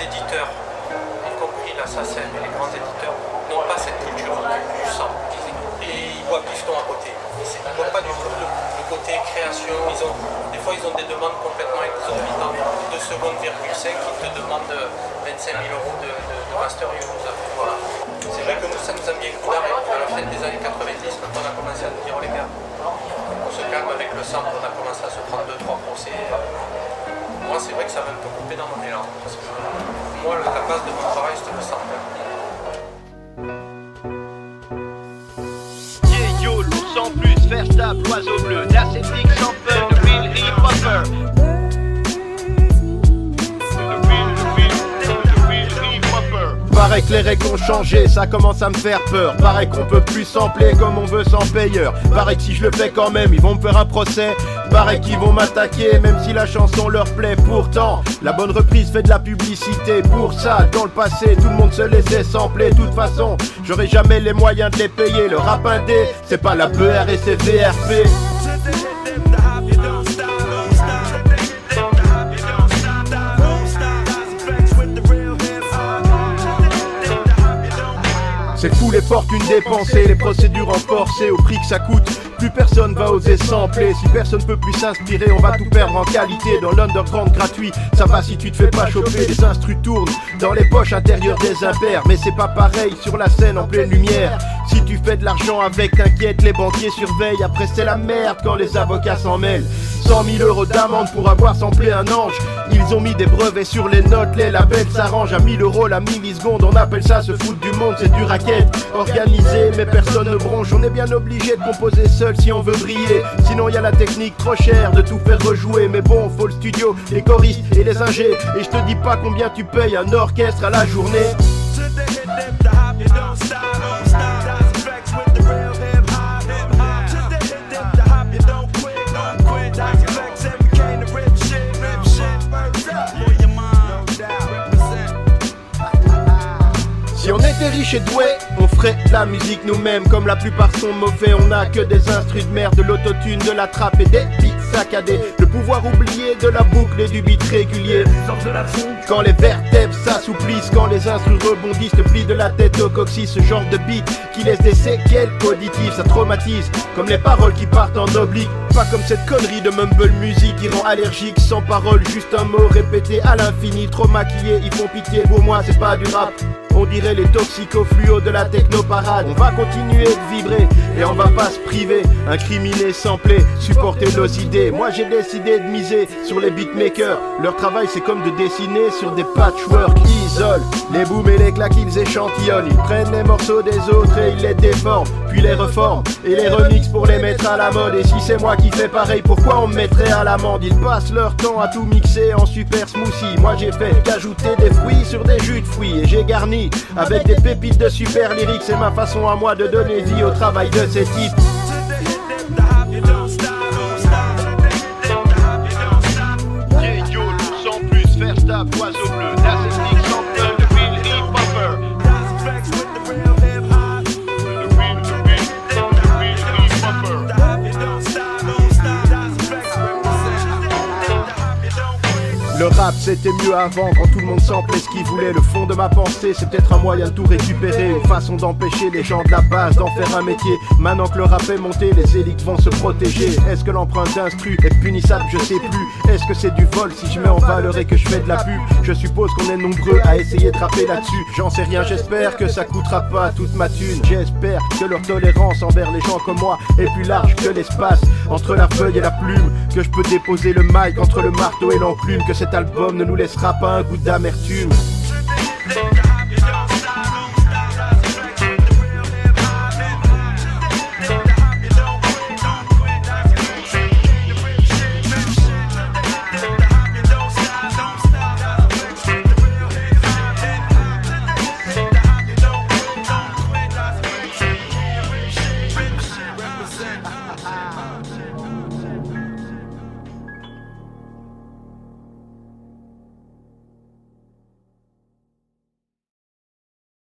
éditeurs, y compris la SACEM et les grands éditeurs, n'ont pas cette culture du sample. Et ils voient Bifton à côté. Ils ne voient pas du tout le côté création. Des fois, ils ont des demandes complètement exorbitantes. 2 secondes, 5 qui te demandent 25 000 € de master use. Voilà. C'est vrai que nous, ça nous a mis un coup d'arrêt à la fin des années 90 quand on a commencé à nous dire, oh les gars, on se calme avec le sample, on a commencé à se prendre 2-3 procès. Moi, c'est vrai que ça m'a un peu coupé dans mon élan. Parce que moi, la base de mon travail, c'était le sample. Yeah, yo, l'ours en plus, faire stable, l'oiseau bleu, l'ascétique sample, de real hip-hopper. Paraît que les règles ont changé, ça commence à me faire peur. Paraît qu'on peut plus sampler comme on veut sans payeur. Paraît que si je le fais quand même, ils vont me faire un procès. Paraît qu'ils vont m'attaquer même si la chanson leur plaît. Pourtant, la bonne reprise fait de la publicité. Pour ça, dans le passé, tout le monde se laissait sampler. De toute façon, j'aurais jamais les moyens de les payer. Le rap indé, c'est pas la BR et c'est VRP. C'est fou les fortunes dépensées, les procédures renforcées au prix que ça coûte. Plus personne va oser sampler. Si personne peut plus s'inspirer, on va tout perdre en qualité. Dans l'underground gratuit, ça va si tu te fais pas choper. Les instrus tournent dans les poches intérieures des impairs. Mais c'est pas pareil sur la scène en pleine lumière. Si tu fais de l'argent avec, t'inquiète, les banquiers surveillent. Après c'est la merde quand les avocats s'en mêlent. 100 000 € d'amende pour avoir samplé un ange. Ils ont mis des brevets sur les notes, les labels s'arrangent à 1000 € la milliseconde. On appelle ça se foutre du monde, c'est du racket organisé, mais personne ne bronche. On est bien obligé de composer seul si on veut briller. Sinon y a la technique trop chère de tout faire rejouer. Mais bon, faut le studio, les choristes et les ingés. Et je te dis pas combien tu payes un orchestre à la journée. Si on était riche et doué, on ferait de la musique nous-mêmes. Comme la plupart sont mauvais, on a que des instrus de merde, de l'autotune, de la trappe et des beats saccadés. Le pouvoir oublié de la boucle et du beat régulier. Quand les vertèbres s'assouplissent, quand les instrus rebondissent, te plient de la tête au coccyx. Ce genre de beat qui laisse des séquelles auditives, ça traumatise. Comme les paroles qui partent en oblique. Pas comme cette connerie de mumble music qui rend allergique. Sans parole, juste un mot répété à l'infini. Trop maquillé, ils font pitié, pour moi c'est pas du rap. On dirait les toxicofluos de la technoparade. On va continuer de vibrer et on va pas se priver. Incriminer, sampler, supporter nos idées. Moi j'ai décidé de miser sur les beatmakers. Leur travail c'est comme de dessiner sur des patchwork. Ils isolent les booms et les claques, ils échantillonnent. Ils prennent les morceaux des autres et ils les déforment, puis les reforment et les remixent pour les mettre à la mode. Et si c'est moi qui fais pareil, pourquoi on me mettrait à l'amende? Ils passent leur temps à tout mixer en super smoothie. Moi j'ai fait qu'ajouter des fruits sur des jus de fruits. Et j'ai garni avec des pépites de super lyriques. C'est ma façon à moi de donner vie au travail de ces types. Yeah, yo, l'ours en plus, faire stable, l'oiseau bleu, l'ascétique sample, de real hip-hopper. Le rap c'était mieux avant quand tout le monde samplait ce qu'il voulait. Le fond de ma pensée c'est peut-être un moyen de tout récupérer. Une façon d'empêcher les gens de la base d'en faire un métier. Maintenant que le rap est monté, les élites vont se protéger. Est-ce que l'empreinte d'instru est punissable? Je sais plus. Est-ce que c'est du vol si je mets en valeur et que je fais de la pub? Je suppose qu'on est nombreux à essayer de rapper là-dessus. J'en sais rien, j'espère que ça coûtera pas toute ma thune. J'espère que leur tolérance envers les gens comme moi est plus large que l'espace entre la feuille et la plume. Que je peux déposer le mic entre le marteau et l'enclume. Que cet album ne nous laissera pas un goût d'amertume.